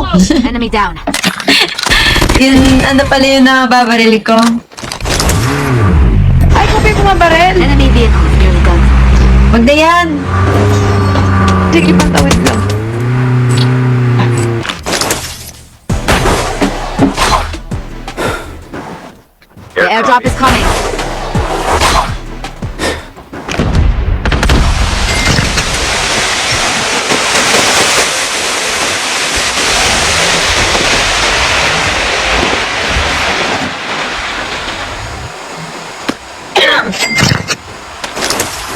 Enemy down. Yun, ano pala yung nababarili ko? Ay, kape ko mabarel. Enemy vehicle nearly done. Wag na yan! Sige, pantawid lang. The airdrop is coming.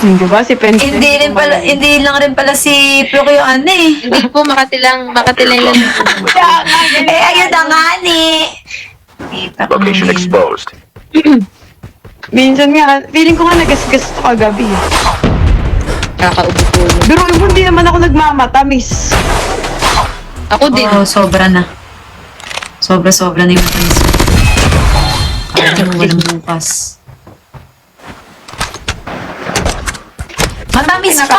Hindi ba? Si Pencil. Hindi lang rin pala si Pro yung ano eh. Hindi po, makatilang lang. Ayun na nga ni. Location exposed. Minsan nga, feeling ko nga nagasgas to kagabi. Kakaubo po. Pero hindi naman ako nagmamatamis. Ako din. Oo, sobra na. Sobra na yung price. Kaya mo walang bukas. Matamis pa!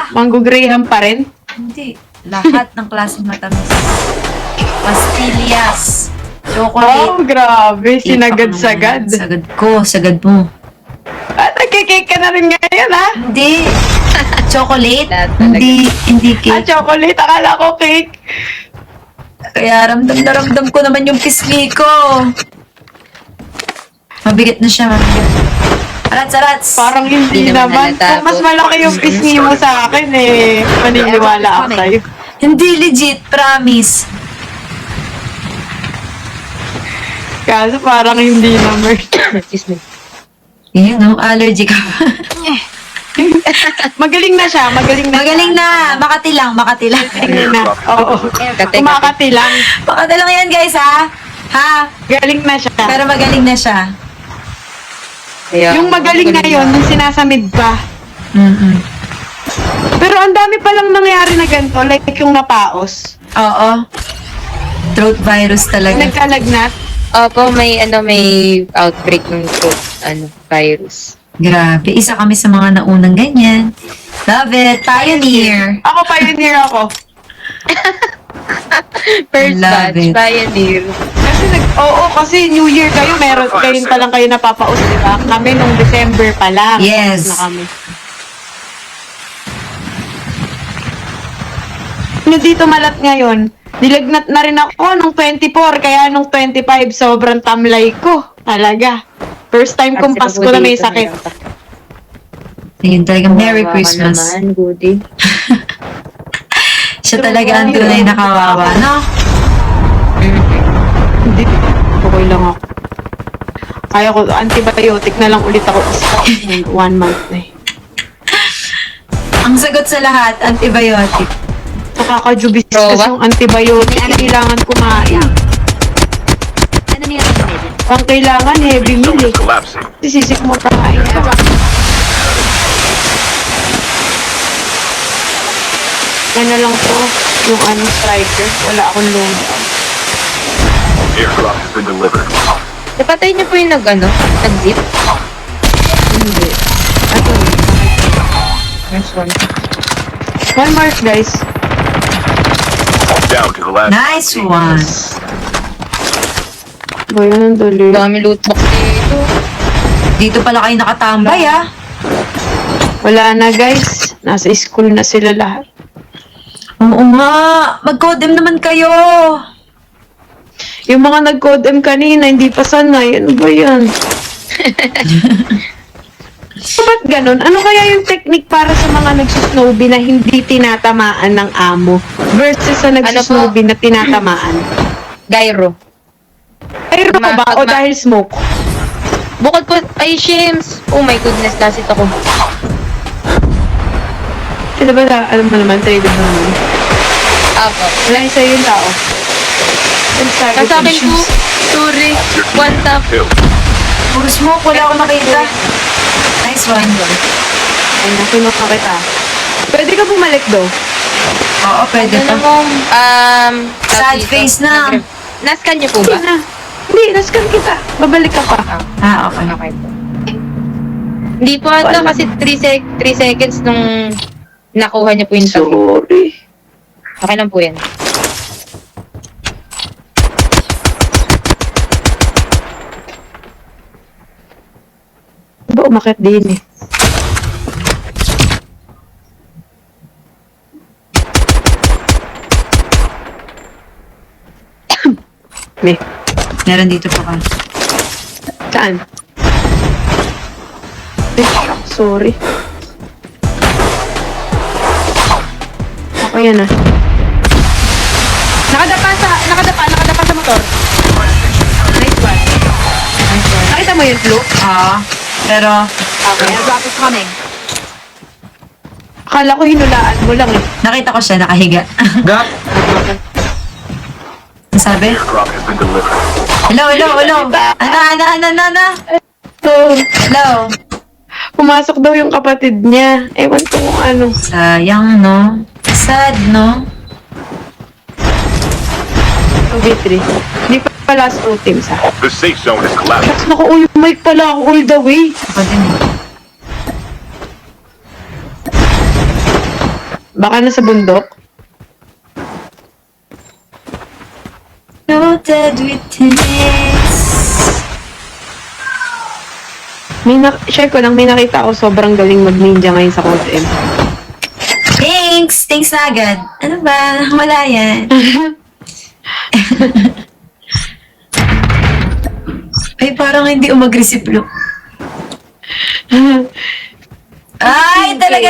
Mango Graham pa rin. Hindi. Lahat ng klaseng matamis. Pastillas. Oh, Chocolate. grabe. Sinagad-sagad. Sagad ko. Sagad mo. At nagkikake ka na rin ngayon, ha? Hindi. Chocolate. Lahat talaga. Hindi Ah, cake. chocolate. Akala ko cake. Kaya ramdam na ramdam ko naman yung pisngi ko. Mabigat na siya, mabigat. Arats! Parang hindi Hindi naman naman. halata Kung mas po. malaki yung pisngi mo sa akin, eh. Maniniwala ako sa'yo. Hindi legit, promise. Kaso parang hindi naman. Excuse me. Yun, no? Allergy ka. Magaling na siya. Magaling Magaling na. Makati lang. Magaling na. Oo. Kate. Kumakati lang. Makati lang yan, guys, ha? Ha? Galing na siya. Pero magaling na siya. Kaya, Yung magaling na yun, yung sinasamid pa. Mm-mm. Pero ang dami palang nangyari na ganito, like yung napaos. Oo. Throat virus talaga. Nagkalagnat. Opo, may outbreak ng throat, virus. Grabe. Isa kami sa mga naunang ganyan. Love it. Pioneer. Ako, pioneer ako. First Love batch, it. pioneer. Kasi New Year kayo, kayo pa lang kayo napapaos, di ba? Kami nung December pa lang. Yes. Na kami. Dito malat ngayon, nilagnat na rin ako nung 24, kaya nung 25, sobrang tamlay ko. Talaga. First time kong Pasko na may sakit. Ayun talaga. Merry Kawawa ka Christmas. naman, goodie. Siya talaga ang tunay na kawawa, no? Hindi. Okay lang ako. Kaya ko, antibiotic na lang ulit ako. 1 month na eh. Ang sagot sa lahat, antibiotic. Nakakajubis Proba? kasi yung antibiotic. Kailangan kumain. Enemy eliminated. Ang kailangan heavy meal Zone eh. is collapsing. Sisisik mo kain ka. Ano lang to, yung striker. Wala akong load. Airdrop has been delivered. Napatay niyo po yung nag-zip? Hindi. Ito. Next one. One mark guys. Down to the last. Nice one. Boy, anong dali? Dami loot box dito. Dito pala kayo nakatambay, ah. Wala na guys. Nasa school na sila lahat. Oo nga. Mag-codem naman kayo. Yung mga nag-code kanina, hindi pa sanay. Ano ba yan? So, ba't ganun? Ano kaya yung technique para sa mga nagsusnowbie na hindi tinatamaan ng amo versus sa nagsusnowbie na tinatamaan? Gyro. Ay, ko ba? O dahil smoke? Bukod po, ay shims. Oh my goodness, nasit ako. Sila ba na, alam mo naman, traded mo naman. Apo. Wala yung sa'yo yung tao. Nasa akin po, sorry, one tap. Two. Puro smoke. Wala akong makita. Nice one. Ay, nasunok na kita. Pwede ka bumalik daw. Oo, pwede Ano pa. mo, Sad face na. Nascan niyo po Hindi ba? na. Hindi, nascan kita. Babalik ka pa. Ah, okay. Okay po. Hindi po ata kasi 3 seconds nung nakuha niyo po yung tag. Sorry. Okay lang po yan. umakit din eh. May, Meron dito pa ka. saan? Ay, sorry. Ako yan ah. Nakadapa sa motor. Nice one. Nakita mo yung blue? Pero, The airdrop is coming. Akala ko hinulaan mo lang eh. nakita ko siya nakahiga. Gak! Ang sabi? Airdrop has been delivered. Hello. Ana. So, Hello. pumasok daw yung kapatid niya. Ewan ko kung ano. Sayang, no? Sad, no? 2v3. Hindi pa last 2 teams ah. The safe zone is collapsing. Shucks, naku, uy, mic pala ako all the way. Ako din. Baka nasa bundok. Loaded with tennis. Share ko lang, may nakita ako sobrang galing mag-ninja ngayon sa Code M. Thanks na agad. Ano ba? Wala yan. Ay, parang hindi umag-receive. Ay, talaga.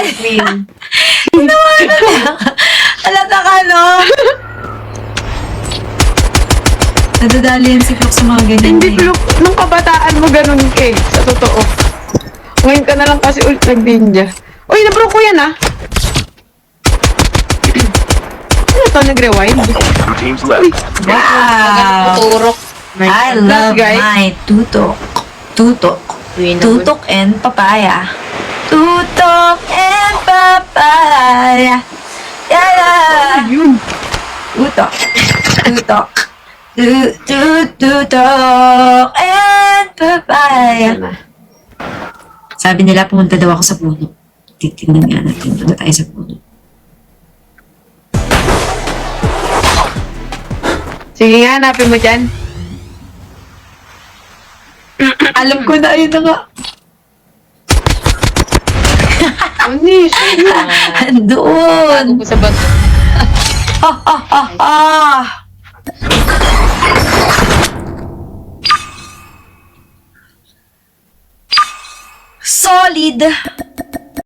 Ginawa na lang. Alata ka, no? Nadadali yan si Flok sa mga ganyan. Hindi, look, nung kabataan mo ganun eh, sa totoo. Ngayon ka na lang kasi ulit nag-ninja. Uy, nabro ko yan ah. Ano to, nag-rewind? 2 teams left. Wow! Turok. I love guys. my tutok. Tutok and papaya. Tutok and papaya. Yala! Ayun. Tutok. Tutok and papaya. Sabi nila, pumunta daw ako sa puno. Titignan nga natin. Punta tayo sa puno. Sige nga, hanapin mo dyan. Alam ko na, yun na nga. Anis. Doon. Bago ko sa bag. Solid.